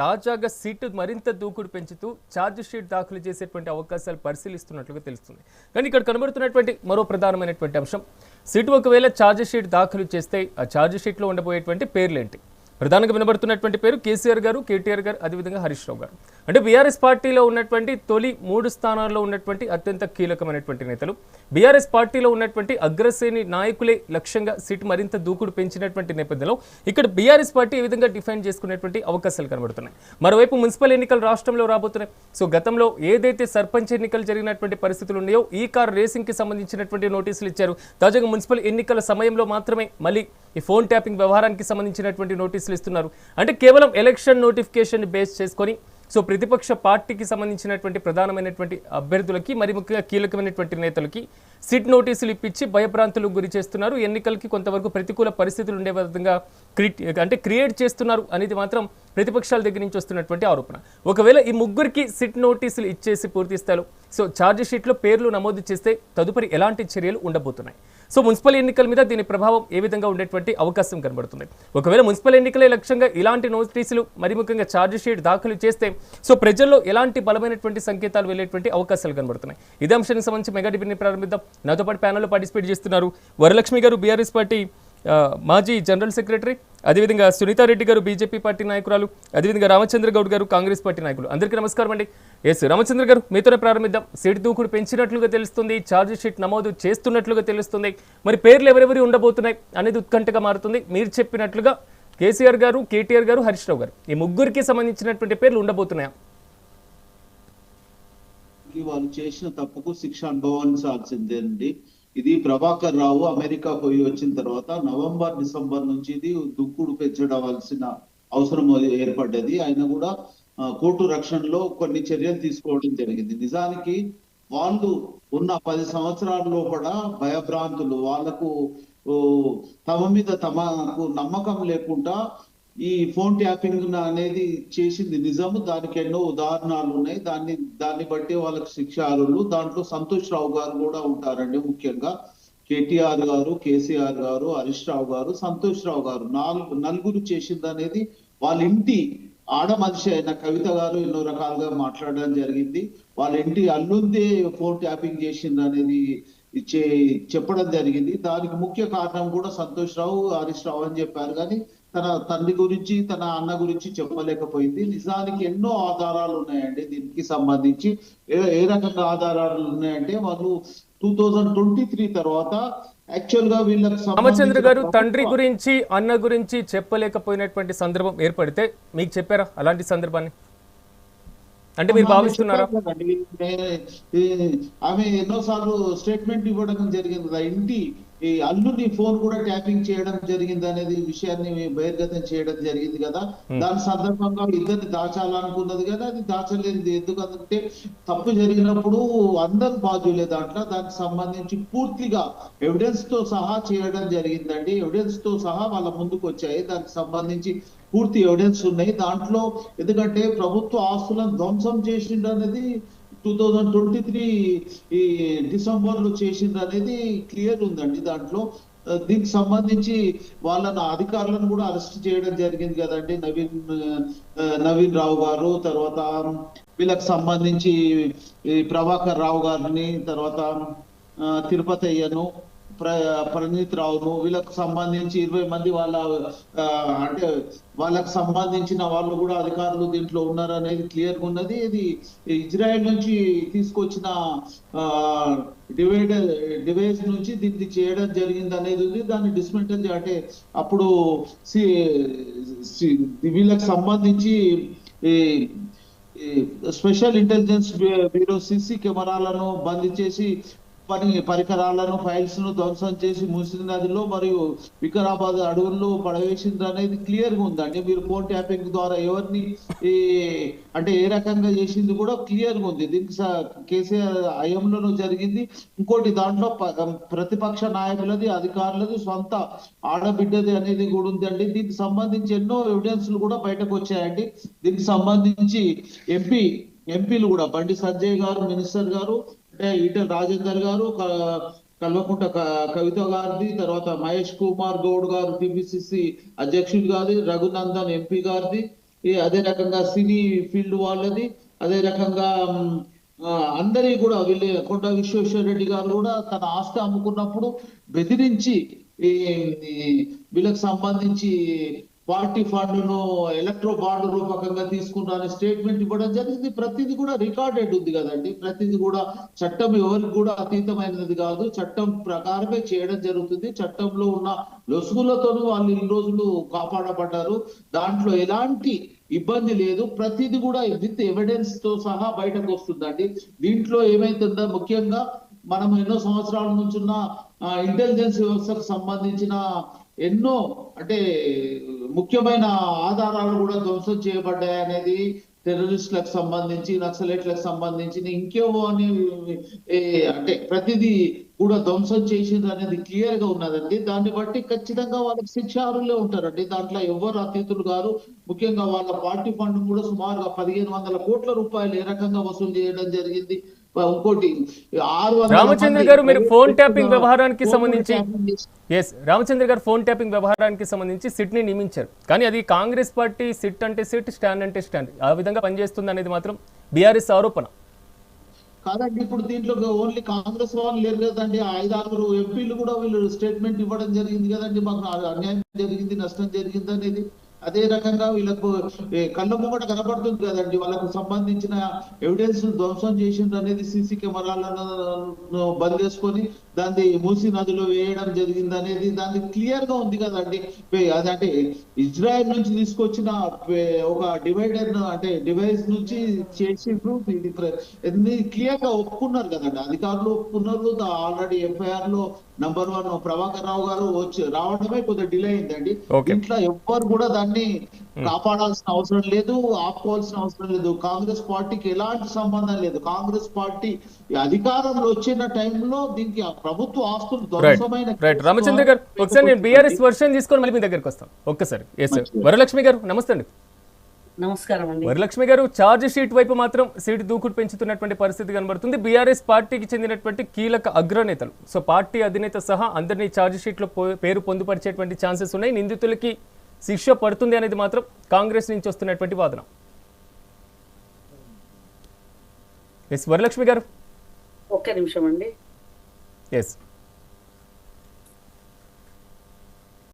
తాజాగా సీటు మరింత దూకుడు పెంచుతూ ఛార్జ్ షీట్ దాఖలు చేసేటువంటి అవకాశాలు పరిశీలిస్తున్నట్లుగా తెలుస్తుంది. కానీ ఇక్కడ కనబడుతున్నటువంటి మరో ప్రధానమైనటువంటి అంశం, సీటు ఒకవేళ ఛార్జ్ షీట్ దాఖలు చేస్తే ఆ ఛార్జ్ షీట్లో ఉండబోయేటువంటి పేర్లేంటి? ప్రధానంగా వినబడుతున్నటువంటి పేరు కేసీఆర్ గారు, కేటీఆర్ గారు, అదేవిధంగా హరీష్ రావు గారు. అంటే బీఆర్ఎస్ పార్టీలో ఉన్నటువంటి తొలి 3 స్థానాల్లో ఉన్నటువంటి అత్యంత కీలకమైనటువంటి నేతలు, బీఆర్ఎస్ పార్టీలో ఉన్నటువంటి అగ్రశ్రేణి నాయకులే లక్ష్యంగా సీటు మరింత దూకుడు పెంచినటువంటి నేపథ్యంలో ఇక్కడ బీఆర్ఎస్ పార్టీ ఈ విధంగా డిఫైన్ చేసుకునేటువంటి అవకాశాలు కనబడుతున్నాయి. మరోవైపు మున్సిపల్ ఎన్నికలు రాష్ట్రంలో రాబోతున్నాయి. సో గతంలో ఏదైతే సర్పంచ్ ఎన్నికలు జరిగినటువంటి పరిస్థితులు ఉన్నాయో ఈ కార్ రేసింగ్కి సంబంధించినటువంటి నోటీసులు ఇచ్చారు. తాజాగా మున్సిపల్ ఎన్నికల సమయంలో మాత్రమే మళ్ళీ ఈ ఫోన్ ట్యాపింగ్ వ్యవహారానికి సంబంధించినటువంటి నోటీసులు ఇస్తున్నారు. అంటే కేవలం ఎలక్షన్ నోటిఫికేషన్ బేస్ చేసుకొని సో ప్రతిపక్ష పార్టీకి సంబంధించినటువంటి ప్రధానమైనటువంటి అభ్యర్థులకి మరి ముఖ్యంగా కీలకమైనటువంటి నేతలకి సిట్ నోటీసులు ఇప్పించి భయభ్రాంతులకు గురి చేస్తున్నారు. ఎన్నికలకి కొంతవరకు ప్రతికూల పరిస్థితులు ఉండే విధంగా క్రియేట్ చేస్తున్నారు అనేది మాత్రం ప్రతిపక్షాల దగ్గర నుంచి వస్తున్నటువంటి ఆరోపణ. ఒకవేళ ఈ ముగ్గురికి సిట్ నోటీసులు ఇచ్చేసి పూర్తి స్థాయిలో సో ఛార్జ్ షీట్లో పేర్లు నమోదు చేస్తే తదుపరి ఎలాంటి చర్యలు ఉండబోతున్నాయి? సో మున్సిపల్ ఎన్నికల మీద దీని ప్రభావం ఏ విధంగా ఉండేటువంటి అవకాశం కనబడుతుంది? ఒకవేళ మున్సిపల్ ఎన్నికలే లక్ష్యంగా ఇలాంటి నోటీసులు మరి ముఖ్యంగా ఛార్జ్ షీట్ దాఖలు చేస్తే సో ప్రజల్లో ఎలాంటి బలమైనటువంటి సంకేతాలు వెళ్ళేటువంటి అవకాశాలు కనబడుతున్నాయి? ఇదే అంశానికి సంబంధించి మెగా డిబేట్ని ప్రారంభిద్దాం. నాతో పాటు ప్యానల్లో పార్టిసిపేట్ చేస్తున్నారు వరలక్ష్మి గారు, బీఆర్ఎస్ పార్టీ మాజీ జనరల్ సెక్రటరీ, అదేవిధంగా సునీతారెడ్డి గారు, బీజేపీ పార్టీ నాయకురాలు, అదేవిధంగా రామచంద్ర గౌడ్ గారు, కాంగ్రెస్ పార్టీ నాయకులు. అందరికీ నమస్కారం అండి. రామచంద్ర గారు, మీతోనే ప్రారంభిద్దాం. సీటు దూకుడు పెంచినట్లుగా తెలుస్తుంది, ఛార్జ్ షీట్ నమోదు చేస్తున్నట్లుగా తెలుస్తుంది. మరి పేర్లు ఎవరెవరి ఉండబోతున్నాయి అనేది ఉత్కంఠగా మారుతుంది. మీరు చెప్పినట్లుగా కేసీఆర్ గారు, కేటీఆర్ గారు, హరీష్ రావు గారు ఈ ముగ్గురికి సంబంధించినటువంటి పేర్లు ఉండబోతున్నాయా? వాళ్ళు చేసిన తప్పుకు శిక్ష అనుభవించాల్సిందేనండి. ఇది ప్రభాకర్ రావు అమెరికా పోయి వచ్చిన తర్వాత నవంబర్, డిసెంబర్ నుంచి ఇది దుక్కుడు పెంచడవలసిన అవసరం ఏర్పడ్డది. ఆయన కూడా కోర్టు రక్షణలో కొన్ని చర్యలు తీసుకోవడం జరిగింది. నిజానికి వాళ్ళు ఉన్న 10 సంవత్సరాల లోపల భయభ్రాంతులు, వాళ్లకు తమ మీద తమకు నమ్మకం లేకుండా ఈ ఫోన్ ట్యాపింగ్ అనేది చేసింది నిజము. దానికి ఎన్నో ఉదాహరణలు ఉన్నాయి. దాన్ని బట్టి వాళ్ళకి శిక్ష అర్హులు. దాంట్లో సంతోష్ రావు గారు కూడా ఉంటారండి. ముఖ్యంగా కేటీఆర్ గారు, కేసీఆర్ గారు, హరీష్ రావు గారు, సంతోష్ రావు గారు నలుగురు చేసింది అనేది వాళ్ళ ఇంటి ఆడ మనిషి అయిన కవిత గారు ఎన్నో రకాలుగా మాట్లాడడం జరిగింది. వాళ్ళ ఇంటి అల్లుందే ఫోన్ ట్యాపింగ్ చేసింది అనేది చెప్పడం జరిగింది. దానికి ముఖ్య కారణం కూడా సంతోష్ రావు, హరీష్ రావు అని చెప్పారు. కానీ తన తండ్రి గురించి, తన అన్న గురించి చెప్పలేకపోయింది. నిజానికి ఎన్నో ఆధారాలు ఉన్నాయండి దీనికి సంబంధించి. ఏ రకంగా ఆధారాలు ఉన్నాయంటే వాళ్ళు 2023 తర్వాత యాక్చువల్ గా వీళ్ళకి రామచంద్ర గారు తండ్రి గురించి, అన్న గురించి చెప్పలేకపోయినటువంటి సందర్భం ఏర్పడితే మీకు చెప్పారా అలాంటి సందర్భాన్ని? అంటే మీరు భావిస్తున్నారా? ఆమె ఎన్నోసార్లు స్టేట్మెంట్ ఇవ్వడం జరిగింది కదా. ఇంటి ఈ అల్లుని ఫోన్ కూడా ట్యాపింగ్ చేయడం జరిగింది అనేది విషయాన్ని బహిర్గతం చేయడం జరిగింది కదా. దాని సందర్భంగా ఇద్దరిని దాచాలనుకున్నది కదా, అది దాచలేదు. ఎందుకంటే తప్పు జరిగినప్పుడు అందరు బాధ్యులే దాంట్లో. దానికి సంబంధించి పూర్తిగా ఎవిడెన్స్ తో సహా చేయడం జరిగిందండి. ఎవిడెన్స్ తో సహా వాళ్ళ ముందుకు వచ్చాయి. దానికి సంబంధించి పూర్తి ఎవిడెన్స్ ఉన్నాయి దాంట్లో. ఎందుకంటే ప్రభుత్వ ఆస్తులను ధ్వంసం చేసిండు అనేది 2023 ఈ డిసెంబర్ లో చేసింది అనేది క్లియర్ ఉందండి దాంట్లో. దీనికి సంబంధించి వాళ్ళ అధికారులను కూడా అరెస్ట్ చేయడం జరిగింది కదండి. నవీన్ రావు గారు, తర్వాత వీళ్ళకి సంబంధించి ప్రభాకర్ రావు గారిని, తర్వాత తిరుపతి అయ్యను, ప్రణీత్ రావును, వీళ్ళకు సంబంధించి 20 మంది అంటే వాళ్ళకు సంబంధించిన వాళ్ళు కూడా అధికారులు దీంట్లో ఉన్నారు అనేది క్లియర్ గా ఉన్నది. ఇది ఇజ్రాయెల్ నుంచి తీసుకొచ్చిన డివైస్ నుంచి దీన్ని చేయడం జరిగింది అనేది ఉంది. దాన్ని డిస్మెంటల్ అంటే అప్పుడు వీళ్ళకి సంబంధించి స్పెషల్ ఇంటెలిజెన్స్ బ్యూరో సిసి కెమెరాలను బంధించేసి పరికరాలను, ఫైల్స్ ను ధ్వంసం చేసి మూసీ నదిలో మరియు వికారాబాద్ అడవుల్లో పడవేసింది అనేది క్లియర్ గా ఉందండి. మీరు ఫోన్ ట్యాపింగ్ ద్వారా ఎవరిని అంటే ఏ రకంగా చేసింది కూడా క్లియర్ గా ఉంది. దీనికి కేసీఆర్ హయాంలోనూ జరిగింది. ఇంకోటి దాంట్లో ప్రతిపక్ష నాయకులది, అధికారులది, సొంత ఆడబిడ్డది అనేది కూడా ఉందండి. దీనికి సంబంధించి ఎన్నో ఎవిడెన్స్లు కూడా బయటకు వచ్చాయండి. దీనికి సంబంధించి ఎంపీలు కూడా బండి సంజయ్ గారు, మినిస్టర్ గారు, అంటే ఈటెల రాజేందర్ గారు, కల్వకుంట కవిత గారిది, తర్వాత మహేష్ కుమార్ గౌడ్ గారు టిపిసిసి అధ్యక్షుడు గారి, రఘునందన్ ఎంపీ గారిది, అదే రకంగా సినీ ఫీల్డ్ వాళ్ళది, అదే రకంగా అందరి కూడా వీళ్ళు కొండ విశ్వేశ్వరరెడ్డి గారు కూడా తన ఆస్తి అమ్ముకున్నప్పుడు బెదిరించి ఈ ఈ వీళ్ళకి సంబంధించి పార్టీ ఫండ్ను ఎలక్ట్రో బాండ్ రూపకంగా తీసుకున్నారని స్టేట్మెంట్ ఇవ్వడం జరిగింది. ప్రతిదీ కూడా రికార్డెడ్ ఉంది కదండి. ప్రతిదీ కూడా చట్టం ఎవరికి కూడా అతీతమైనది కాదు, చట్టం ప్రకారమే చేయడం జరుగుతుంది. చట్టంలో ఉన్న లొసుగులతో వాళ్ళు ఇన్ని రోజులు కాపాడబడ్డారు. దాంట్లో ఎలాంటి ఇబ్బంది లేదు. ప్రతిదీ కూడా విత్ ఎవిడెన్స్ తో సహా బయటకు వస్తుందండి. దీంట్లో ఏమైతుందో ముఖ్యంగా మనం ఎన్నో సంవత్సరాల నుంచి ఉన్న ఇంటెలిజెన్స్ వ్యవస్థకు సంబంధించిన ఎన్నో అంటే ముఖ్యమైన ఆధారాలు కూడా ధ్వంసం చేయబడ్డాయి అనేది, టెర్రరిస్టులకు సంబంధించి, నక్సలైట్లకు సంబంధించి ఇంకేవో అని అంటే ప్రతిదీ కూడా ధ్వంసం చేసింది అనేది క్లియర్ గా ఉన్నదండి. దాన్ని బట్టి ఖచ్చితంగా వాళ్ళకి శిక్షార్హులే ఉంటారండి. దాంట్లో ఎవరు అతిథులు గారు. ముఖ్యంగా వాళ్ళ పార్టీ ఫండ్ కూడా సుమారుగా 1500 కోట్ల రూపాయలు ఏ రకంగా వసూలు చేయడం జరిగింది. ఇంకోటి 600 రామచంద్ర గారు, మీరు ఫోన్ ట్యాపింగ్ వ్యవహారానికి సంబంధించి రామచంద్ర గారు ఫోన్ ట్యాపింగ్ వ్యవహారానికి సంబంధించి సిట్ ని నియమించారు. కానీ అది కాంగ్రెస్ పార్టీ సిట్ అంటే సిట్, స్టాండ్ అంటే స్టాండ్, ఆ విధంగా పనిచేస్తుంది అనేది మాత్రం బీఆర్ఎస్ ఆరోపణ కాదండి. ఇప్పుడు దీంట్లో ఓన్లీ కాంగ్రెస్ వాళ్ళు లేరు కదండి. 5-6 ఎంపీలు కూడా వీళ్ళు స్టేట్మెంట్ ఇవ్వడం జరిగింది కదండి. మాకు అన్యాయం జరిగింది, నష్టం జరిగింది అనేది. అదే రకంగా వీళ్ళకు కళ్ళ ముంగట కనబడుతుంది కదండి. వాళ్ళకు సంబంధించిన ఎవిడెన్స్ ధ్వంసం చేసింది అనేది సీసీ కెమెరాలను బంద్ చేసుకొని దాన్ని మూసీ నదిలో వేయడం జరిగింది అనేది దాన్ని క్లియర్ గా ఉంది కదండి. అదంటే ఇజ్రాయెల్ నుంచి తీసుకొచ్చిన ఒక డివైడర్ అంటే డివైస్ నుంచి చేసిండ్రు. ఇది క్లియర్ గా ఒప్పుకున్నారు కదండి. అధికారులు ఒప్పుకున్నారు. ఆల్రెడీ ఎఫ్ఐఆర్ లో నంబర్ 1 ప్రభాకర్ రావు గారు వచ్చి రావడమే కొద్దిగా డిలే అయిందండి. ఇంట్లో ఎవ్వరు కూడా దాన్ని కాపాడాల్సిన అవసరం లేదు, ఆపుకోవాల్సిన అవసరం లేదు. కాంగ్రెస్ పార్టీకి ఎలాంటి సంబంధం లేదు. కాంగ్రెస్ పార్టీ అధికారంలో వచ్చిన టైంలో దీనికి ప్రభుత్వ ఆస్తులు ధ్వంసమైన. రామచంద్ర గారు, ఒకసారి నేను బీఆర్ఎస్ వర్షన్ తీసుకొని మళ్ళీ మీ దగ్గరికి వస్తాను ఒక్కసారి. వరలక్ష్మి గారు నమస్తే అండి. నమస్కారం అండి. వరలక్ష్మి గారు, ఛార్జ్ షీట్ వైపు మాత్రం సీటు దూకుడు పెంచుతున్నటువంటి పరిస్థితి కనబడుతుంది. బీఆర్ఎస్ పార్టీకి చెందినటువంటి కీలక అగ్రనేతలు, సో పార్టీ అధినేత సహా అందరినీ ఛార్జ్ షీట్ లో పేరు పొందుపరిచేటువంటి ఛాన్సెస్ ఉన్నాయి. నిందితులకి శిక్ష పడుతుంది అనేది మాత్రం కాంగ్రెస్ నుంచి వస్తున్నటువంటి వాదన. వరలక్ష్మి గారు ఒక్క నిమిషం అండి. ఎస్